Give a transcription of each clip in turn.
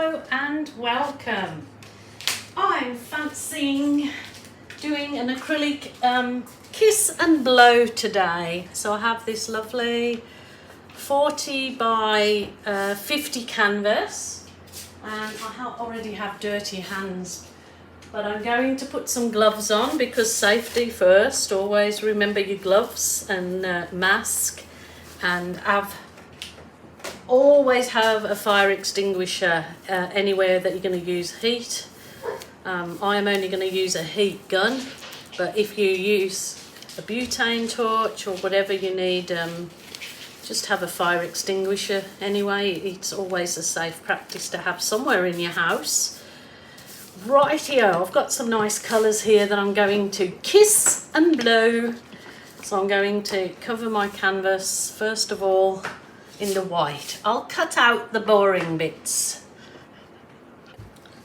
Hello and welcome. I'm fancying doing an acrylic kiss and blow today. So I have this lovely 40 by 50 canvas, and I already have dirty hands, but I'm going to put some gloves on because safety first. Always remember your gloves and mask, and always have a fire extinguisher anywhere that you're going to use heat. I am only going to use a heat gun, but if you use a butane torch or whatever you need, just have a fire extinguisher anyway. It's always a safe practice to have somewhere in your house. Rightio, I've got some nice colours here that I'm going to kiss and blow. So I'm going to cover my canvas first of all in the white. I'll cut out the boring bits.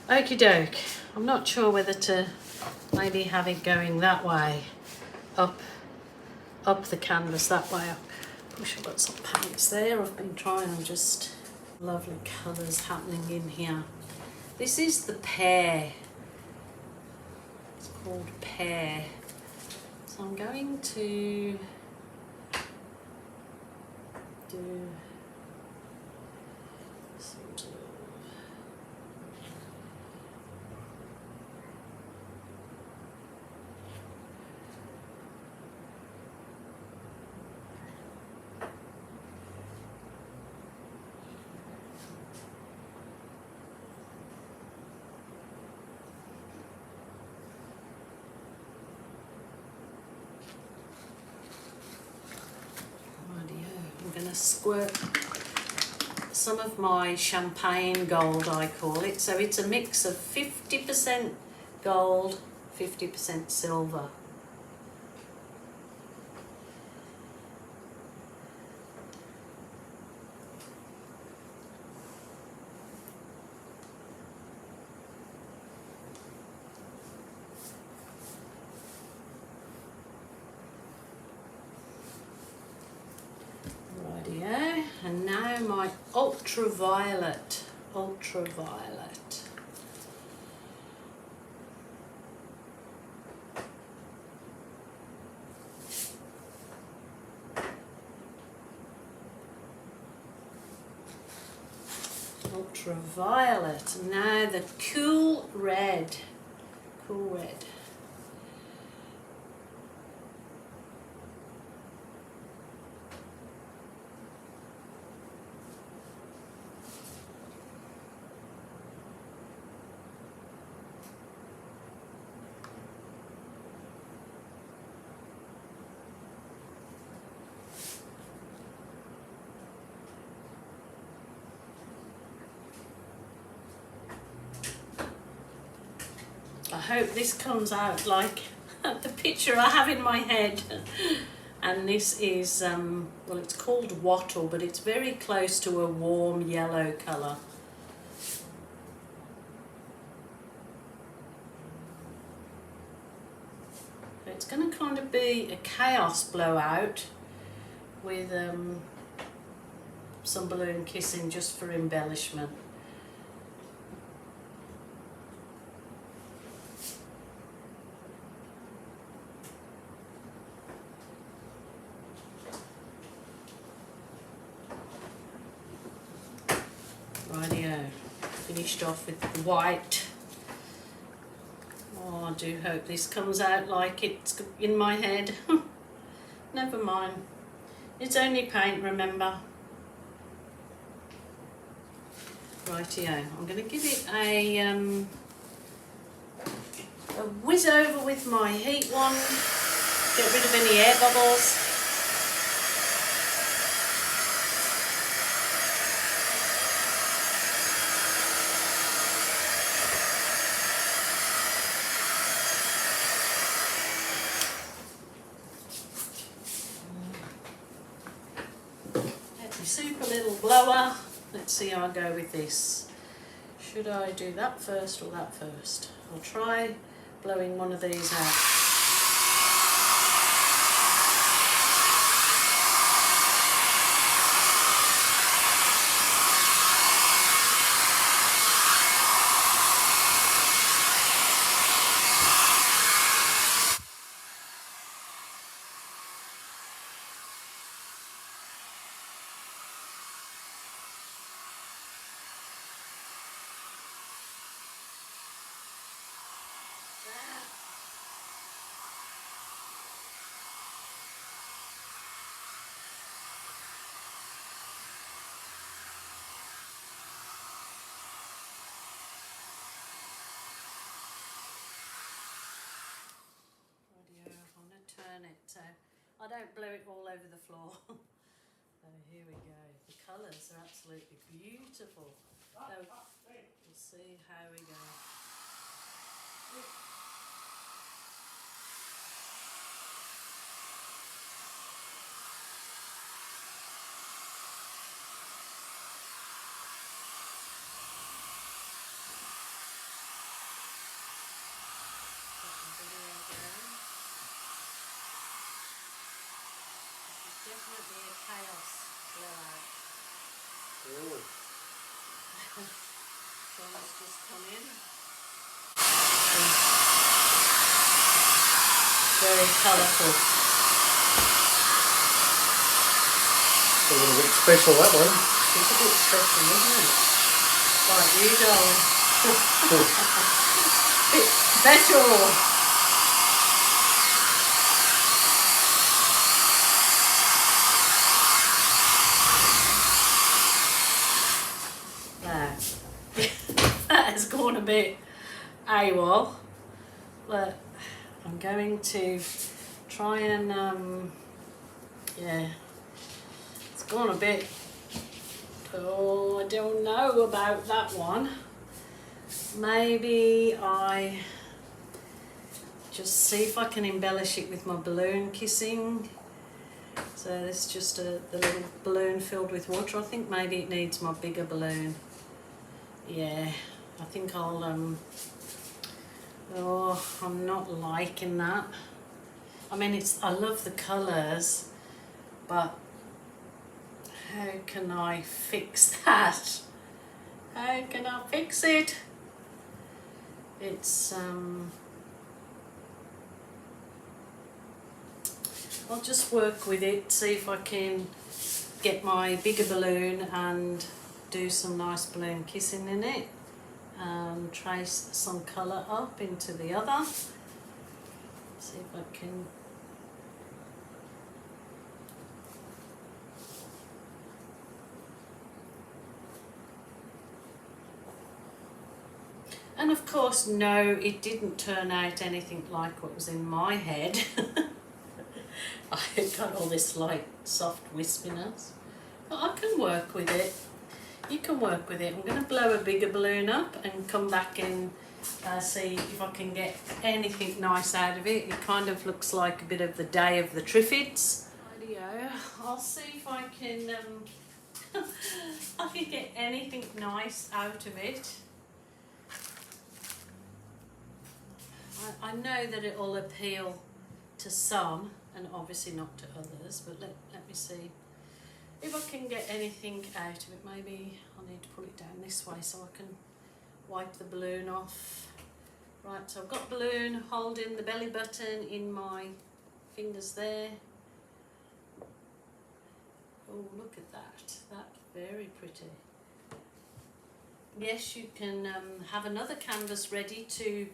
Okie doke. I'm not sure whether to maybe have it going that way, up the canvas that way. I wish I've got some paints there. I've been trying, just lovely colours happening in here. This is the pear. It's called pear. So I'm going to do sort of I'm going to squirt some of my champagne gold, I call it. So it's a mix of 50% gold, 50% silver. Rightio, and now my ultraviolet. Ultraviolet. Now the cool red. I hope this comes out like the picture I have in my head. And this is, well, it's called wattle, but it's very close to a warm yellow colour. It's going to kind of be a chaos blowout with some balloon kissing just for embellishment. Rightio, finished off with white. Oh, I do hope this comes out like it's in my head. Never mind. It's only paint, remember. Rightio, I'm going to give it a whiz over with my heat wand. Get rid of any air bubbles. Super little blower. Let's see how I go with this. Should I do that first or that first? I'll try blowing one of these out. it, so I don't blow it all over the floor. So here we go. The colours are absolutely beautiful. So we'll see how we go. Definitely a chaos blowout. Oh. John's just come in. Very colourful. A little bit special, that one. It's a bit special, isn't it? Like you, darling. Bit special. That has gone a bit AWOL, but I'm going to try and yeah, it's gone a bit, oh, I don't know about that one. Maybe I just see if I can embellish it with my balloon kissing. So this is just the little balloon filled with water. I think maybe it needs my bigger balloon. Yeah, I think I'll, oh, I'm not liking that. I mean, I love the colours, but how can I fix that? How can I fix it? It's, I'll just work with it, see if I can get my bigger balloon and do some nice balloon kissing in it and trace some colour up into the other. See if I can. And of course, no, it didn't turn out anything like what was in my head. I got all this like soft wispiness, but I can work with it. You can work with it. I'm going to blow a bigger balloon up and come back and see if I can get anything nice out of it. It kind of looks like a bit of the Day of the Triffids. I'll see if I can I can get anything nice out of it. I know that it will appeal to some and obviously not to others, but let me see if I can get anything out of it. Maybe I need to pull it down this way so I can wipe the balloon off. Right, so I've got balloon holding the belly button in my fingers there. Oh, look at that. That's very pretty. Yes, you can have another canvas ready to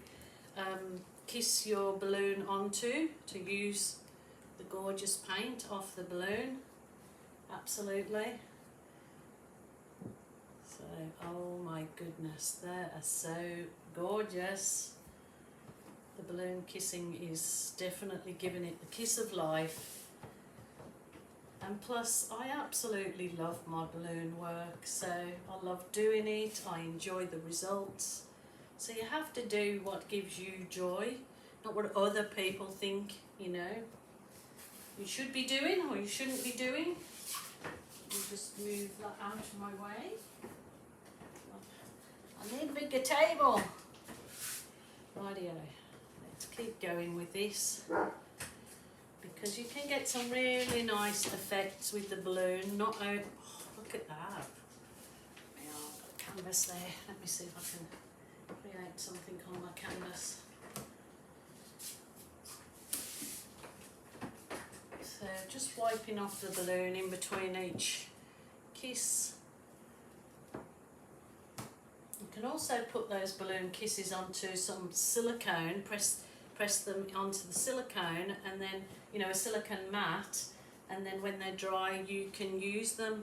kiss your balloon onto, to use the gorgeous paint off the balloon. Absolutely. So, oh my goodness, they are so gorgeous. The balloon kissing is definitely giving it the kiss of life. And plus, I absolutely love my balloon work, so I love doing it, I enjoy the results. So you have to do what gives you joy, not what other people think, you know, you should be doing or you shouldn't be doing. You just move that out of my way. I need a bigger table. Rightio, let's keep going with this, because you can get some really nice effects with the balloon. Not oh, look at that. Yeah, I've got a canvas there. Let me see if I can create something on my canvas. So just wiping off the balloon in between each kiss. You can also put those balloon kisses onto some silicone, press them onto the silicone, and then, you know, a silicone mat, and then when they're dry you can use them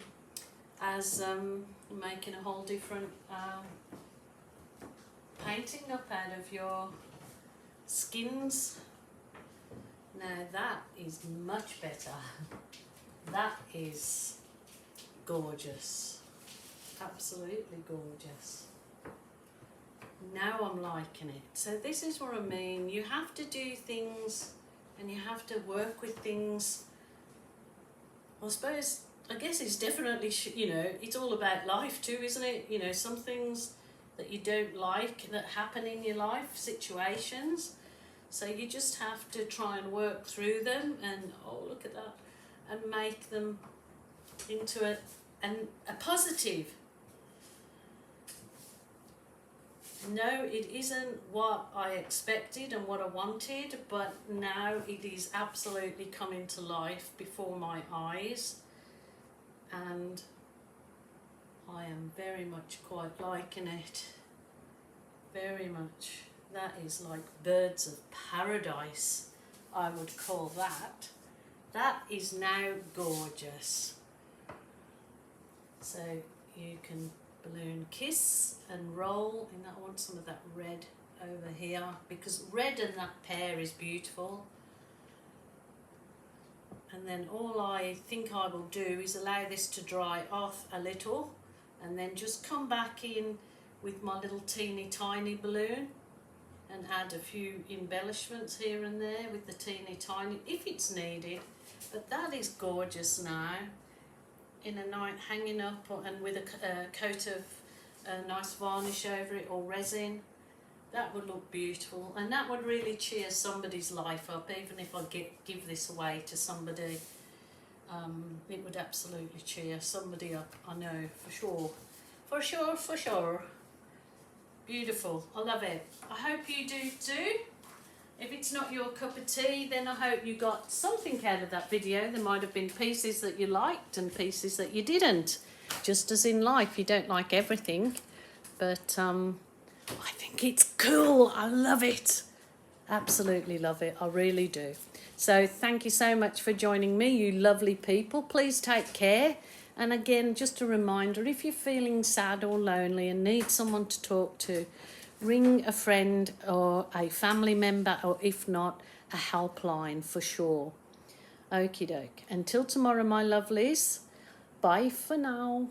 as making a whole different painting up out of your skins. Now that is much better. That is gorgeous. Absolutely gorgeous. Now I'm liking it. So this is what I mean. You have to do things and you have to work with things. I guess it's definitely, you know, it's all about life too, isn't it? You know, some things that you don't like that happen in your life, situations. So you just have to try and work through them and, oh, look at that, and make them into a positive. No, it isn't what I expected and what I wanted, but now it is absolutely coming to life before my eyes, and I am very much quite liking it. Very much. That is like birds of paradise, I would call that. That is now gorgeous. So you can balloon kiss and roll, and I want some of that red over here because red and that pear is beautiful. And then all I think I will do is allow this to dry off a little and then just come back in with my little teeny tiny balloon and add a few embellishments here and there with the teeny tiny if it's needed. But that is gorgeous now, in a night hanging up and with a coat of nice varnish over it or resin. That would look beautiful, and that would really cheer somebody's life up. Even if I give this away to somebody, it would absolutely cheer somebody up, I know, for sure. For sure, for sure. Beautiful, I love it. I hope you do too. If it's not your cup of tea, then I hope you got something out of that video. There might have been pieces that you liked and pieces that you didn't. Just as in life, you don't like everything. But I think it's cool. I love it. Absolutely love it. I really do. So thank you so much for joining me, you lovely people. Please take care. And again, just a reminder, if you're feeling sad or lonely and need someone to talk to, ring a friend or a family member, or if not, a helpline for sure. Okie doke. Until tomorrow, my lovelies. Bye for now.